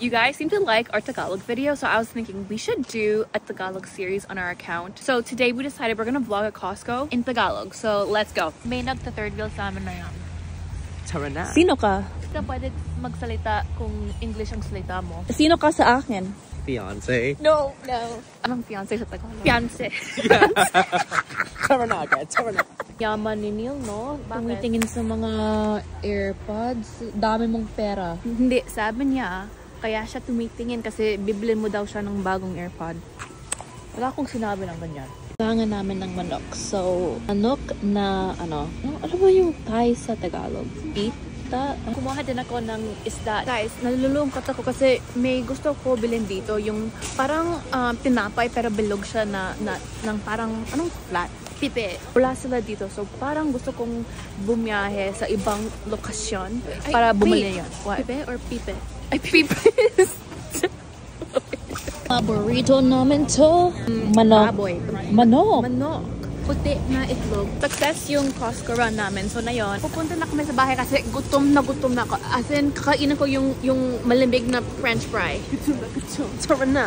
You guys seem to like our Tagalog video, so I was thinking we should do a Tagalog series on our account. So today we decided we're gonna vlog at Costco in Tagalog. So let's go. May nagta-third wheel sa amin na yan. Tara na. Sino ka? Basta pwede magsalita kung English ang salita mo. Sino ka sa akin? Fiance. No. Anong fiance sa Tagalog? Fiance. Tara na agad. Tara na. Yaman ni Neil, no? Bakit? Tumitingin sa mga AirPods. Dami mong pera. Hindi, sabi niya, kaya siya tumitingin kasi bibilin mo daw siya ng bagong AirPod. Wala akong sinabi ng ganyan. Kailangan namin ng manok. So, manok na ano ba yung Thai sa Tagalog? Pita? Kumuha din ako ng isda. Guys, nalulungkot ako kasi may gusto ko bilhin dito. Yung parang tinapay pero bilog siya ng parang, anong flat? Pipe. Wala sila dito. So, parang gusto kong bumiyahe sa ibang lokasyon para bumili yan. Pipe or pipe? Ay, pipe. Burrito namin to. Manok. Baboy. Manok. Manok. Puti na itlog. Success yung Costco run namin. So na yun, pupunta na kami sa bahay kasi gutom na ako. As in, kakainin ko yung malamig na french fry. Gutom na. Tara na.